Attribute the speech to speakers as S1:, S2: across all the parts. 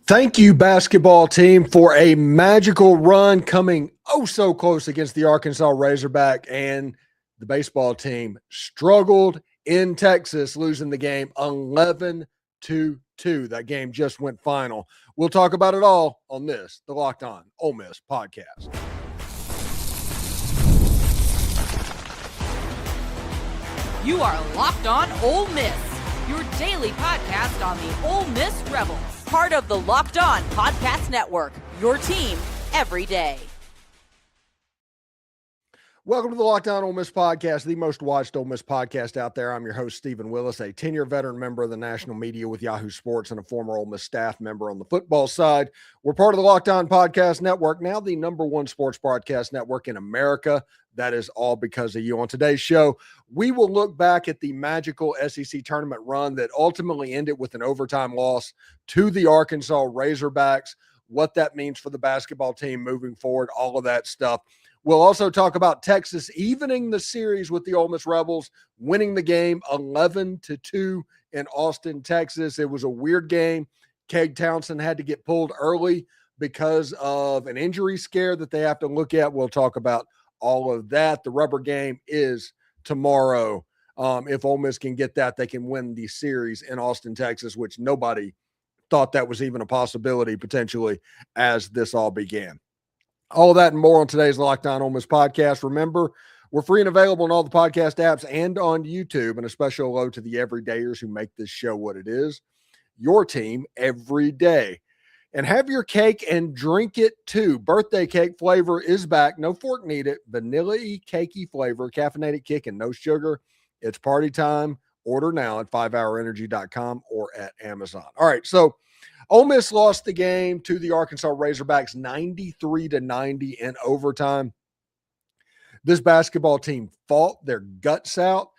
S1: Thank you, basketball team, for a magical run coming so close against the Arkansas Razorback, and the baseball team struggled in Texas, losing the game 11-2. That game just went final. We'll talk about it all on this, the Locked On Ole Miss podcast.
S2: You are Locked On Ole Miss, your daily podcast on the Ole Miss Rebels. Part of the Locked On Podcast Network, your team every day.
S1: Welcome to the Locked On Ole Miss podcast, the most watched Ole Miss podcast out there. I'm your host, Stephen Willis, a 10-year veteran member of the national media with Yahoo Sports and a former Ole Miss staff member on the football side. We're part of the Locked On Podcast Network, now the number one sports broadcast network in America. That is all because of you. On today's show, we will look back at the magical SEC tournament run that ultimately ended with an overtime loss to the Arkansas Razorbacks, what that means for the basketball team moving forward, all of that stuff. We'll also talk about Texas evening the series with the Ole Miss Rebels, winning the game 11-2 in Austin, Texas. It was a weird game. Cade Townsend had to get pulled early because of an injury scare that they have to look at. We'll talk about all of that. The rubber game is tomorrow. If Ole Miss can get that, they can win the series in Austin, Texas, which nobody thought that was even a possibility potentially as this all began. All of that and more on today's Locked On Ole Miss podcast. Remember, we're free and available on all the podcast apps and on YouTube. And a special hello to the everydayers who make this show what it is. Your team every day. And have your cake and drink it too. Birthday cake flavor is back. No fork needed. Vanilla-y, cakey flavor, caffeinated kick, and no sugar. It's party time. Order now at 5hourenergy.com or at Amazon. All right, so Ole Miss lost the game to the Arkansas Razorbacks 93-90 in overtime. This basketball team fought their guts out.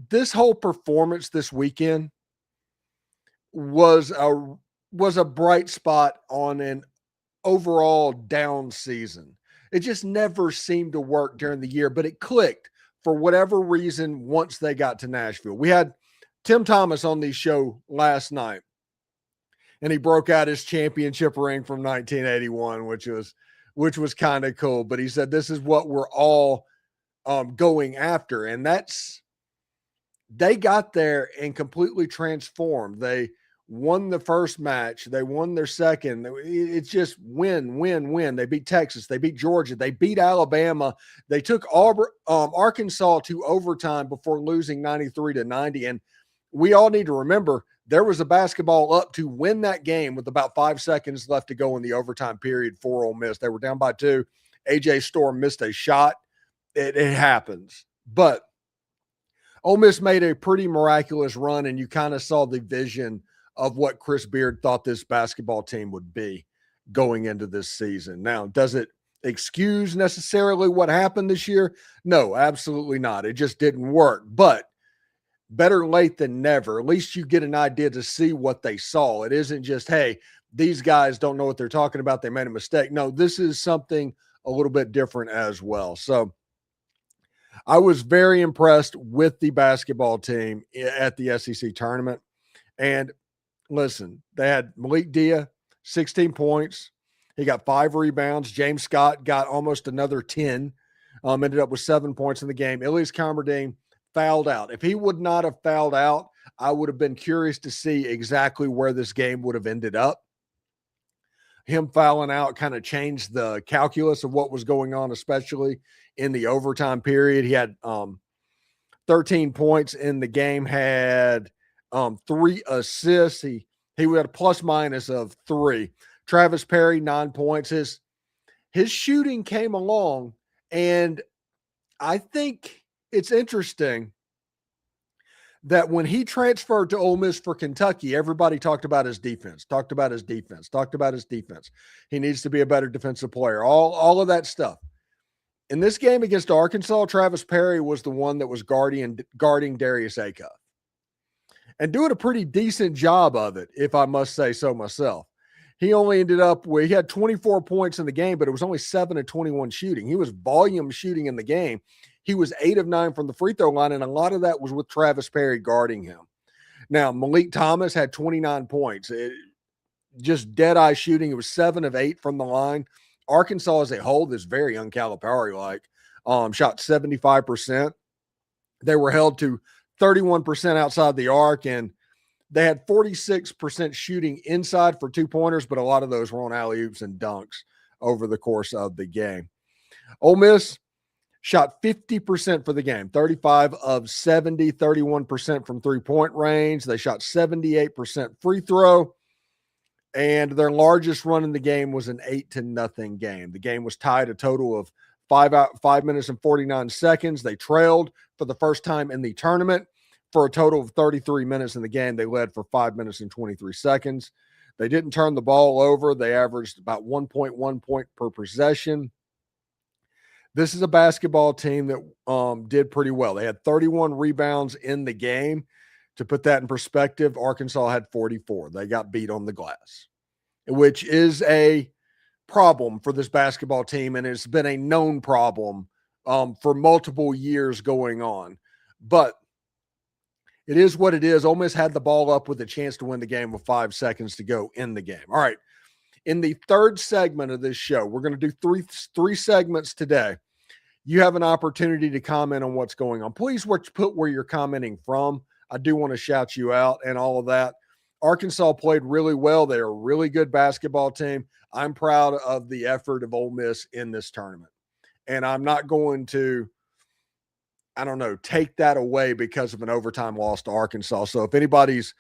S1: This whole performance this weekend was a bright spot on an overall down season. It just never seemed to work during the year, but it clicked for whatever reason once they got to Nashville. We had Tim Thomas on the show last night, and he broke out his championship ring from 1981, which was kind of cool. But he said, this is what we're all going after. And they got there and completely transformed. They won the first match. They won their second. It's just win, win, win. They beat Texas. They beat Georgia. They beat Alabama. They took Arkansas to overtime before losing 93-90. And we all need to remember there was a basketball up to win that game with about 5 seconds left to go in the overtime period for Ole Miss. They were down by 2. AJ Storr missed a shot. It happens. But Ole Miss made a pretty miraculous run, and you kind of saw the vision of what Chris Beard thought this basketball team would be going into this season. Now, does it excuse necessarily what happened this year? No, absolutely not. It just didn't work. But better late than never. At least you get an idea to see what they saw. It isn't just, hey, these guys don't know what they're talking about. They made a mistake. No, this is something a little bit different as well. So I was very impressed with the basketball team at the SEC tournament. And listen, they had Malik Dia, 16 points. He got 5 rebounds. James Scott got almost another 10. Ended up with 7 points in the game. Ilias Kamardine fouled out. If he would not have fouled out, I would have been curious to see exactly where this game would have ended up. Him fouling out kind of changed the calculus of what was going on, especially in the overtime period. He had 13 points in the game, had 3 assists. He had a plus minus of 3. Travis Perry, 9 points. His shooting came along, and I think it's interesting that when he transferred to Ole Miss for Kentucky, everybody talked about his defense. He needs to be a better defensive player, all of that stuff. In this game against Arkansas, Travis Perry was the one that was guarding Darius Acuff and doing a pretty decent job of it, if I must say so myself. He only ended up with, he had 24 points in the game, but it was only 7 of 21 shooting. He was volume shooting in the game. He was 8 of 9 from the free throw line, and a lot of that was with Travis Perry guarding him. Now, Malik Thomas had 29 points. just dead-eye shooting. It was 7 of 8 from the line. Arkansas as a whole is very un-Calipari-like. Shot 75%. They were held to 31% outside the arc, and they had 46% shooting inside for 2-pointers, but a lot of those were on alley-oops and dunks over the course of the game. Ole Miss shot 50% for the game, 35 of 70, 31% from three-point range. They shot 78% free throw, and their largest run in the game was an 8-0 game. The game was tied a total of 5 minutes and 49 seconds. They trailed for the first time in the tournament for a total of 33 minutes in the game. They led for 5 minutes and 23 seconds. They didn't turn the ball over. They averaged about 1.1 point per possession. This is a basketball team that did pretty well. They had 31 rebounds in the game. To put that in perspective, Arkansas had 44. They got beat on the glass, which is a problem for this basketball team, and it's been a known problem for multiple years going on. But it is what it is. Ole Miss had the ball up with a chance to win the game with 5 seconds to go in the game. All right. In the third segment of this show, we're going to do three segments today. You have an opportunity to comment on what's going on. Please put where you're commenting from. I do want to shout you out and all of that. Arkansas played really well. They're a really good basketball team. I'm proud of the effort of Ole Miss in this tournament. And I'm not going to, take that away because of an overtime loss to Arkansas. So if anybody's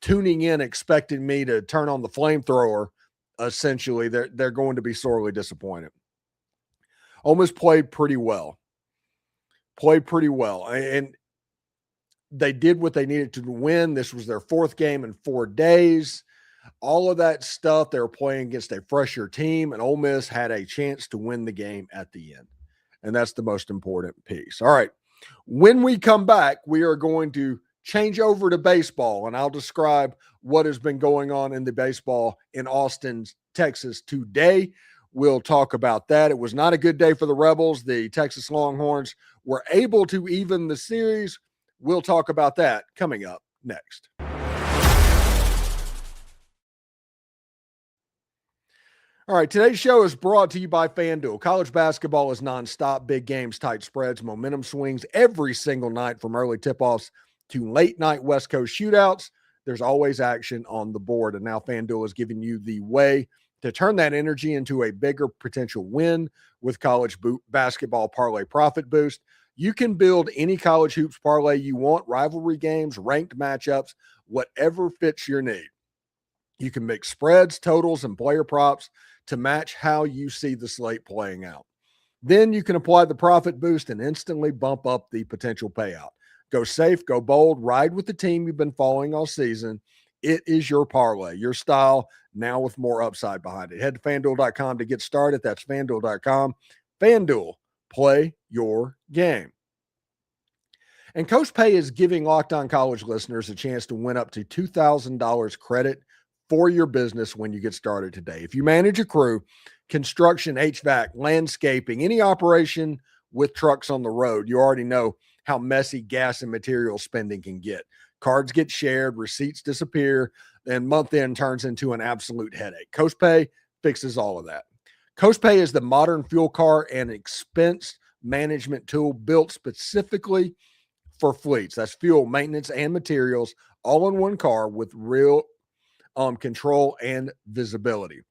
S1: tuning in expecting me to turn on the flamethrower, essentially, they're going to be sorely disappointed. Ole Miss played pretty well. And they did what they needed to win. This was their 4th game in 4 days. All of that stuff, they were playing against a fresher team, and Ole Miss had a chance to win the game at the end. And that's the most important piece. All right. When we come back, we are going to change over to baseball, and I'll describe what has been going on in the baseball in Austin, Texas today. We'll talk about that. It was not a good day for the Rebels. The Texas Longhorns were able to even the series. We'll talk about that coming up next. All right, today's show is brought to you by FanDuel. College basketball is nonstop, big games, tight spreads, momentum swings every single night from early tip-offs to late-night West Coast shootouts. There's always action on the board, and now FanDuel is giving you the way to turn that energy into a bigger potential win with college basketball parlay profit boost. You can build any college hoops parlay you want, rivalry games, ranked matchups, whatever fits your need. You can mix spreads, totals, and player props to match how you see the slate playing out. Then you can apply the profit boost and instantly bump up the potential payout. Go safe, go bold, ride with the team you've been following all season. It is your parlay, your style, now with more upside behind it. Head to FanDuel.com to get started. That's FanDuel.com. FanDuel, play your game. And Coach Pay is giving Locked On College listeners a chance to win up to $2,000 credit for your business when you get started today. If you manage a crew, construction, HVAC, landscaping, any operation with trucks on the road, you already know how messy gas and material spending can get. Cards get shared, receipts disappear, and month end turns into an absolute headache. Coach Pay fixes all of that. Coach Pay is the modern fuel car and expense management tool built specifically for fleets. That's fuel, maintenance, and materials all in one car with real control and visibility.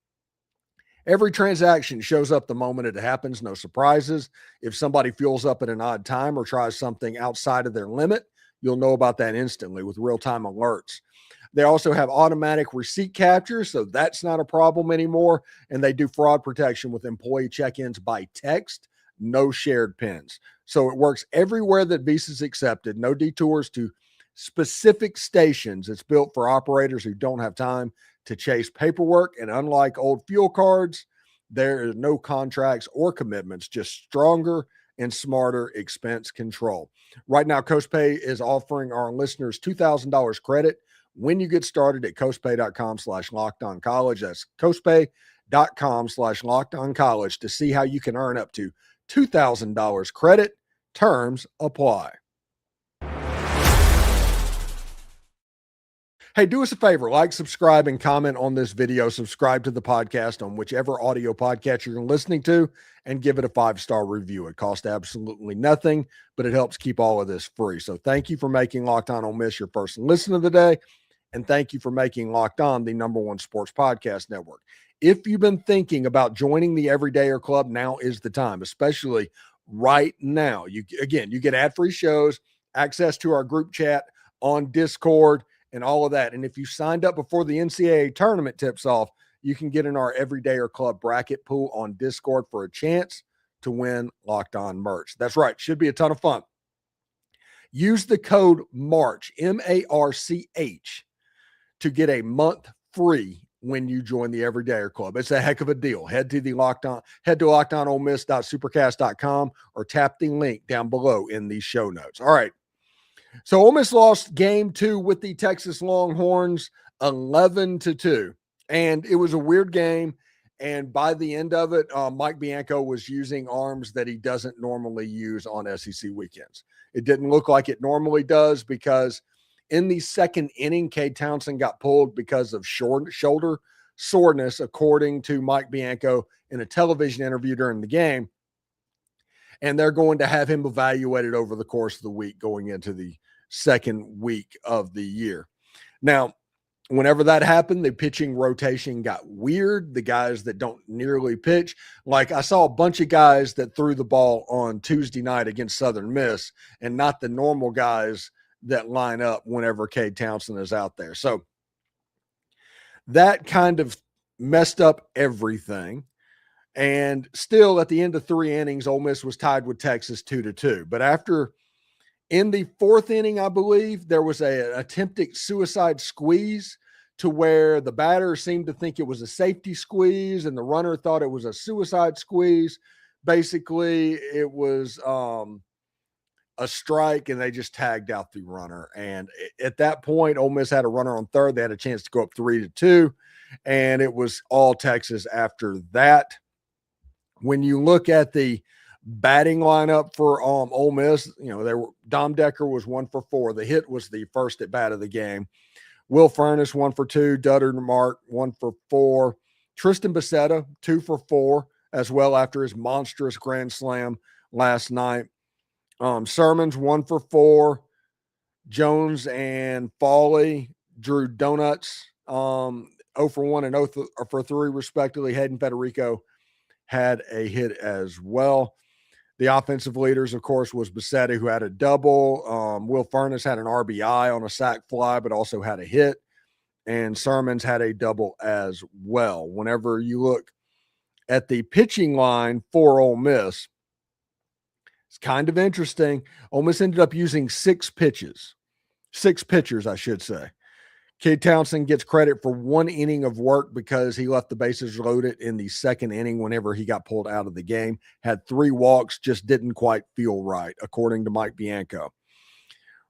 S1: Every transaction shows up the moment it happens, no surprises. If somebody fuels up at an odd time or tries something outside of their limit, you'll know about that instantly with real-time alerts. They also have automatic receipt capture, so that's not a problem anymore. And they do fraud protection with employee check-ins by text, no shared pins. So it works everywhere that Visa's accepted, no detours to specific stations. It's built for operators who don't have time to chase paperwork. And unlike old fuel cards, there are no contracts or commitments, just stronger and smarter expense control. Right now, CoastPay is offering our listeners $2,000 credit when you get started at coastpay.com/lockedoncollege. That's coastpay.com/lockedoncollege to see how you can earn up to $2,000 credit. Terms apply. Hey, do us a favor, like, subscribe, and comment on this video. Subscribe to the podcast on whichever audio podcast you're listening to, and give it a 5-star review. It costs absolutely nothing, but it helps keep all of this free. So thank you for making Locked On Ole Miss your first listen of the day, and thank you for making Locked On the #1 sports podcast network. If you've been thinking about joining the Everydayer Club, now is the time, especially right now. You get ad-free shows, access to our group chat on Discord, and all of that. And if you signed up before the NCAA tournament tips off, you can get in our Everydayer Club bracket pool on Discord for a chance to win Locked On merch. That's right. Should be a ton of fun. Use the code MARCH, MARCH, to get a month free when you join the Everydayer Club. It's a heck of a deal. Head to LockedOnOleMiss.supercast.com or tap the link down below in the show notes. All right. So Ole Miss lost game 2 with the Texas Longhorns 11-2. And it was a weird game. And by the end of it, Mike Bianco was using arms that he doesn't normally use on SEC weekends. It didn't look like it normally does, because in the second inning, Cade Townsend got pulled because of shoulder soreness, according to Mike Bianco in a television interview during the game. And they're going to have him evaluated over the course of the week going into the second week of the year. Now, whenever that happened, the pitching rotation got weird. The guys that don't nearly pitch, like I saw a bunch of guys that threw the ball on Tuesday night against Southern Miss, and not the normal guys that line up whenever Cade Townsend is out there. So that kind of messed up everything. And still, at the end of 3 innings, Ole Miss was tied with Texas 2-2. But in the 4th inning, I believe, there was an attempted suicide squeeze, to where the batter seemed to think it was a safety squeeze and the runner thought it was a suicide squeeze. Basically, it was a strike, and they just tagged out the runner. And at that point, Ole Miss had a runner on third. They had a chance to go up 3-2, and it was all Texas after that. When you look at the batting lineup for Ole Miss, Dom Decker was 1 for 4. The hit was the first at bat of the game. Will Furness 1 for 2. Dudder Mark 1 for 4. Tristan Becerra 2 for 4 as well after his monstrous grand slam last night. Sermons 1 for 4. Jones and Foley drew donuts, 0 for 1 and 0 for 3 respectively. Hayden Federico had a hit as well. The offensive leaders, of course, was Becerra, who had a double. Will Furness had an RBI on a sac fly, but also had a hit. And Sermons had a double as well. Whenever you look at the pitching line for Ole Miss, it's kind of interesting. Ole Miss ended up using 6 pitchers, I should say. Cade Townsend gets credit for 1 inning of work because he left the bases loaded in the 2nd inning whenever he got pulled out of the game. Had 3 walks, just didn't quite feel right, according to Mike Bianco.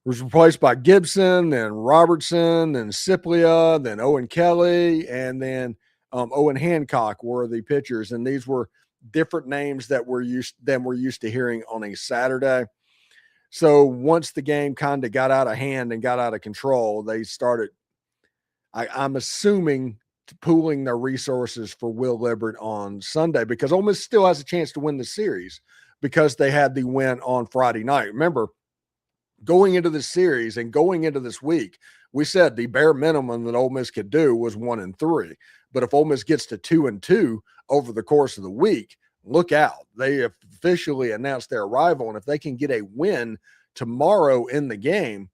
S1: Was replaced by Gibson, then Robertson, then Ciplia, then Owen Kelly, and then Owen Hancock were the pitchers. And these were different names that we're used to hearing on a Saturday. So once the game kind of got out of hand and got out of control, they started, I'm assuming, pooling their resources for Will Libbert on Sunday, because Ole Miss still has a chance to win the series because they had the win on Friday night. Remember, going into this series and going into this week, we said the bare minimum that Ole Miss could do was 1-3. But if Ole Miss gets to 2-2 over the course of the week, look out. They officially announced their arrival, and if they can get a win tomorrow in the game,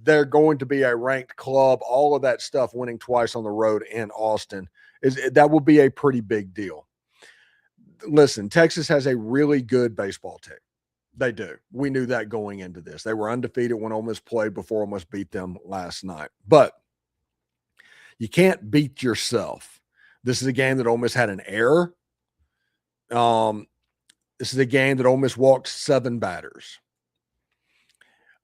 S1: they're going to be a ranked club. All of that stuff, winning twice on the road in Austin, that will be a pretty big deal. Listen, Texas has a really good baseball team. They do. We knew that going into this. They were undefeated when Ole Miss played before Ole Miss beat them last night. But you can't beat yourself. This is a game that Ole Miss had an error. This is a game that Ole Miss walked 7 batters.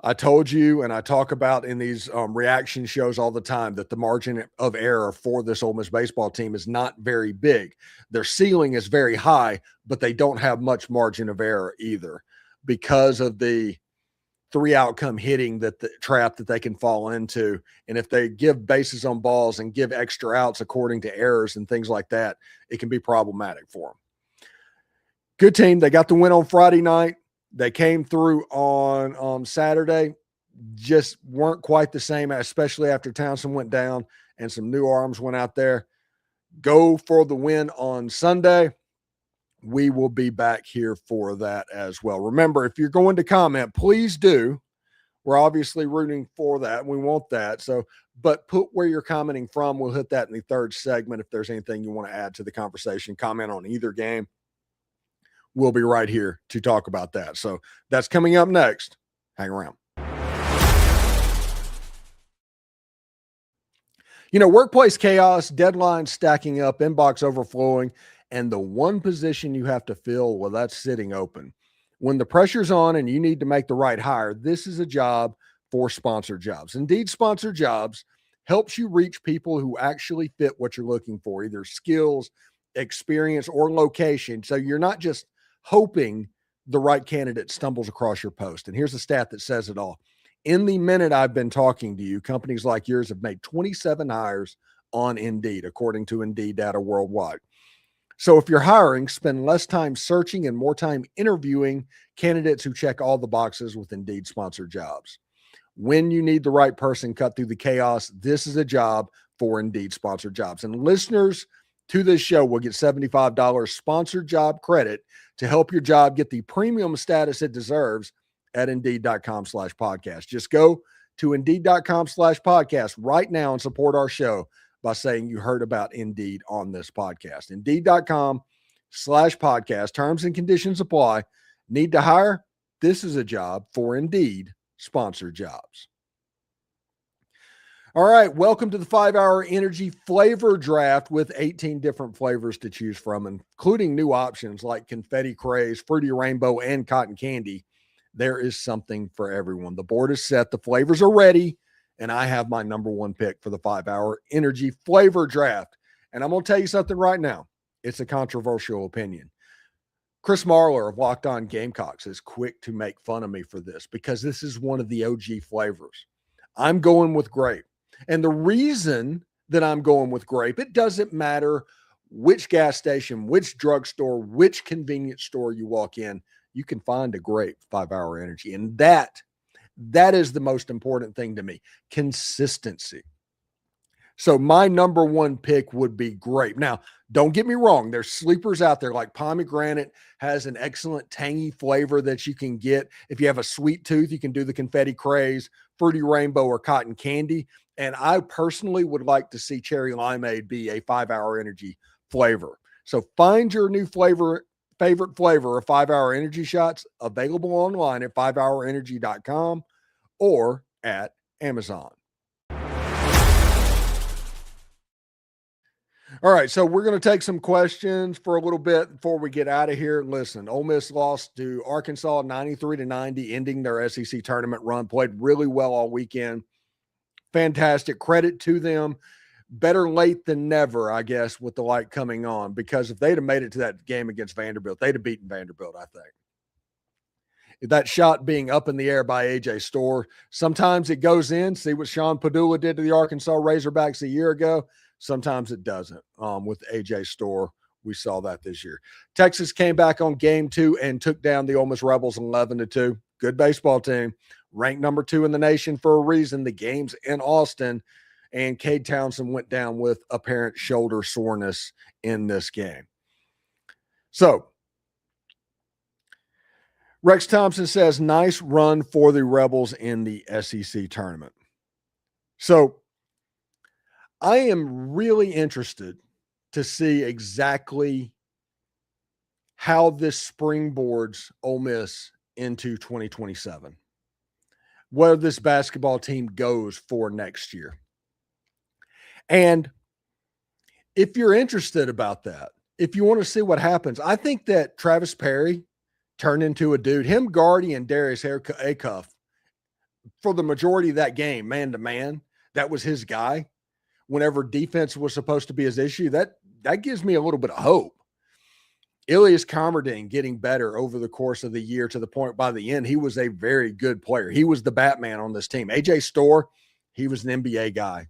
S1: I told you, and I talk about in these reaction shows all the time, that the margin of error for this Ole Miss baseball team is not very big. Their ceiling is very high, but they don't have much margin of error either because of the three outcome hitting that the trap that they can fall into. And if they give bases on balls and give extra outs according to errors and things like that, it can be problematic for them. Good team. They got the win on Friday night. They came through on Saturday, just weren't quite the same, especially after Townsend went down and some new arms went out there. Go for the win on Sunday. We will be back here for that as well. Remember, if you're going to comment, please do. We're obviously rooting for that. We want that. So, but put where you're commenting from. We'll hit that in the third segment. If there's anything you want to add to the conversation, comment on either game. We'll be right here to talk about that. So that's coming up next. Hang around. Workplace chaos, deadlines stacking up, inbox overflowing, and the one position you have to fill, well, that's sitting open. When the pressure's on and you need to make the right hire, this is a job for sponsored jobs. Indeed, sponsored jobs helps you reach people who actually fit what you're looking for, either skills, experience, or location. So you're not just hoping the right candidate stumbles across your post. And here's a stat that says it all. In the minute I've been talking to you, companies like yours have made 27 hires on Indeed, according to Indeed data worldwide. So if you're hiring, spend less time searching and more time interviewing candidates who check all the boxes with Indeed sponsored jobs. When you need the right person cut through the chaos, this is a job for Indeed sponsored jobs. And listeners to this show will get $75 sponsored job credit to help your job get the premium status it deserves at Indeed.com/podcast. Just go to Indeed.com/podcast right now and support our show by saying you heard about Indeed on this podcast. Indeed.com/podcast. Terms and conditions apply. Need to hire? This is a job for Indeed sponsored jobs. All right, welcome to the 5-Hour Energy Flavor Draft with 18 different flavors to choose from, including new options like Confetti Craze, Fruity Rainbow, and Cotton Candy. There is something for everyone. The board is set. The flavors are ready. And I have my number one pick for the 5-Hour Energy Flavor Draft. And I'm going to tell you something right now. It's a controversial opinion. Chris Marler of Locked On Gamecocks is quick to make fun of me for this because this is one of the OG flavors. I'm going with grape. And the reason that I'm going with grape, it doesn't matter which gas station, which drugstore, which convenience store you walk in, you can find a grape 5-Hour Energy. And that is the most important thing to me, consistency. So my number one pick would be grape. Now, don't get me wrong. There's sleepers out there like pomegranate has an excellent tangy flavor that you can get. If you have a sweet tooth, you can do the Confetti Craze, Fruity Rainbow, or Cotton Candy. And I personally would like to see Cherry Limeade be a 5-Hour Energy flavor. So find your new favorite flavor of 5-Hour Energy shots, available online at 5hourenergy.com or at Amazon. All right, so we're going to take some questions for a little bit before we get out of here. Listen, Ole Miss lost to Arkansas 93-90, ending their SEC tournament run. Played really well all weekend. Fantastic. Credit to them. Better late than never, I guess, with the light coming on, because if they'd have made it to that game against Vanderbilt, they'd have beaten Vanderbilt, I think. That shot being up in the air by AJ Storr, sometimes it goes in. See what Sean Padula did to the Arkansas Razorbacks a year ago. Sometimes it doesn't. With AJ Storr, we saw that this year. Texas came back on game 2 and took down the Ole Miss Rebels 11-2. Good baseball team. Ranked number 2 in the nation for a reason. The game's in Austin. And Cade Townsend went down with apparent shoulder soreness in this game. So, Rex Thompson says, nice run for the Rebels in the SEC tournament. So, I am really interested to see exactly how this springboards Ole Miss into 2027. Where this basketball team goes for next year. And if you're interested about that, if you want to see what happens, I think that Travis Perry turned into a dude. Him, Gardy, and Darius Acuff, for the majority of that game, man-to-man, that was his guy. Whenever defense was supposed to be his issue, that gives me a little bit of hope. Ilias Kamardine getting better over the course of the year to the point by the end, he was a very good player. He was the Batman on this team. AJ Storr, he was an NBA guy.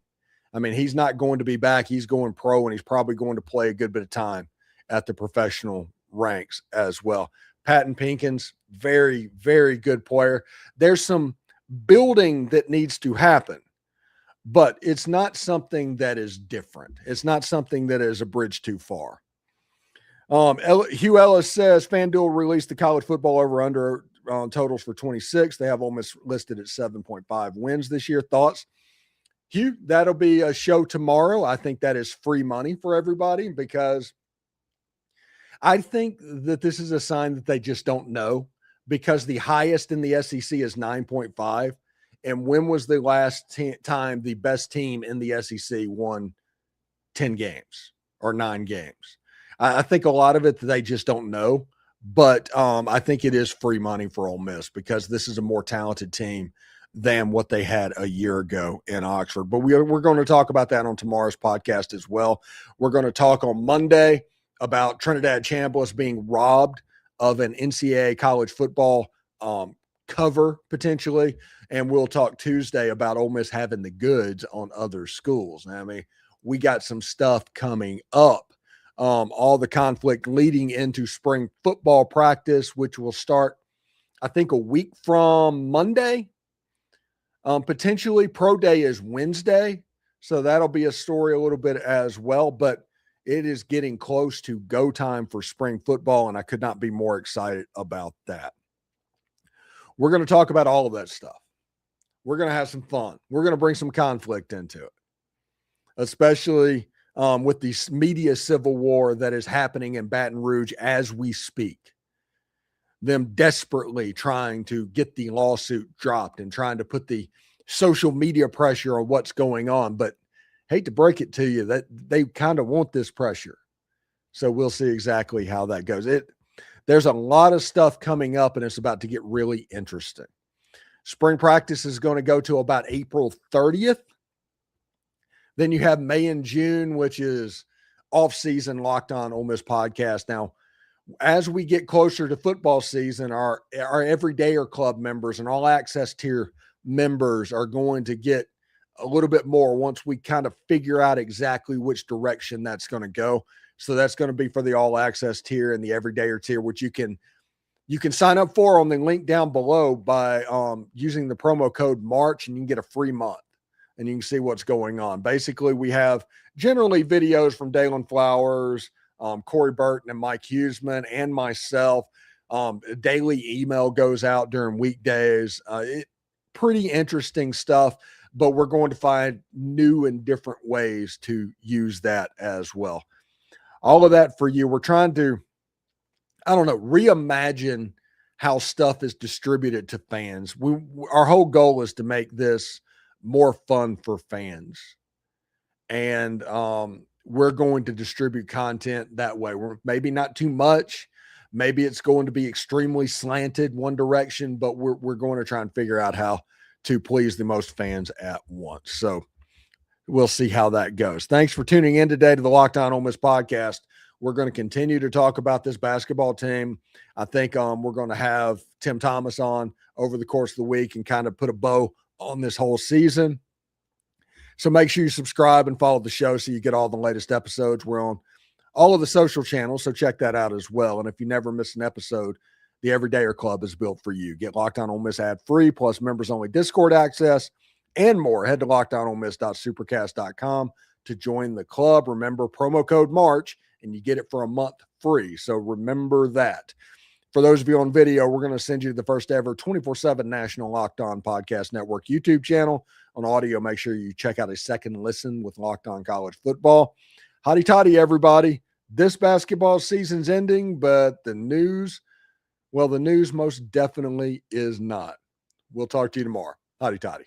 S1: I mean, he's not going to be back. He's going pro, and he's probably going to play a good bit of time at the professional ranks as well. Patton Pinkins, very, very good player. There's some building that needs to happen, but it's not something that is different. It's not something that is a bridge too far. Hugh Ellis says FanDuel released the college football over-under totals for 26. They have Ole Miss listed at 7.5 wins this year. Thoughts? Hugh, that'll be a show tomorrow. I think that is free money for everybody because I think that this is a sign that they just don't know, because the highest in the SEC is 9.5. And when was the last time the best team in the SEC won 10 games or 9 games? I think a lot of it they just don't know, but I think it is free money for Ole Miss because this is a more talented team than what they had a year ago in Oxford. But we're going to talk about that on tomorrow's podcast as well. We're going to talk on Monday about Trinidad Chambliss being robbed of an NCAA college football cover potentially, and we'll talk Tuesday about Ole Miss having the goods on other schools. I mean, we got some stuff coming up. All the conflict leading into spring football practice, which will start, I think, a week from Monday. Potentially pro day is Wednesday. So that'll be a story a little bit as well, but it is getting close to go time for spring football. And I could not be more excited about that. We're going to talk about all of that stuff. We're going to have some fun. We're going to bring some conflict into it, especially with the media civil war that is happening in Baton Rouge as we speak. Them desperately trying to get the lawsuit dropped and trying to put the social media pressure on what's going on. But hate to break it to you, that they kind of want this pressure. So we'll see exactly how that goes. There's a lot of stuff coming up, and it's about to get really interesting. Spring practice is going to go to about April 30th. Then you have May and June, which is off-season Locked On Ole Miss podcast. Now, as we get closer to football season, our Everydayer Club members and All Access tier members are going to get a little bit more once we kind of figure out exactly which direction that's going to go. So that's going to be for the All Access tier and the Everydayer tier, which you can sign up for on the link down below by using the promo code March, and you can get a free month. And you can see what's going on. Basically, we have generally videos from Dalen Flowers, Corey Burton, and Mike Huseman, and myself. Daily email goes out during weekdays. Pretty interesting stuff, but we're going to find new and different ways to use that as well. All of that for you. We're trying to, reimagine how stuff is distributed to fans. Our whole goal is to make this more fun for fans. And we're going to distribute content that way. We're maybe not too much. Maybe it's going to be extremely slanted one direction, but we're going to try and figure out how to please the most fans at once. So we'll see how that goes. Thanks for tuning in today to the Locked On Ole Miss podcast. We're going to continue to talk about this basketball team. I think we're going to have Tim Thomas on over the course of the week and kind of put a bow on this whole season. So make sure you subscribe and follow the show so you get all the latest episodes. We're on all of the social channels, so check that out as well. And if you never miss an episode, the Everydayer Club is built for you. Get Locked On Ole Miss ad-free, plus members-only Discord access, and more. Head to lockedonolemist.supercast.com to join the club. Remember, promo code March, and you get it for a month free. So remember that. For those of you on video, we're going to send you the first ever 24/7 National Locked On Podcast Network YouTube channel. On audio, make sure you check out a second listen with Locked On College Football. Hotty toddy, everybody. This basketball season's ending, but the news most definitely is not. We'll talk to you tomorrow. Hotty toddy.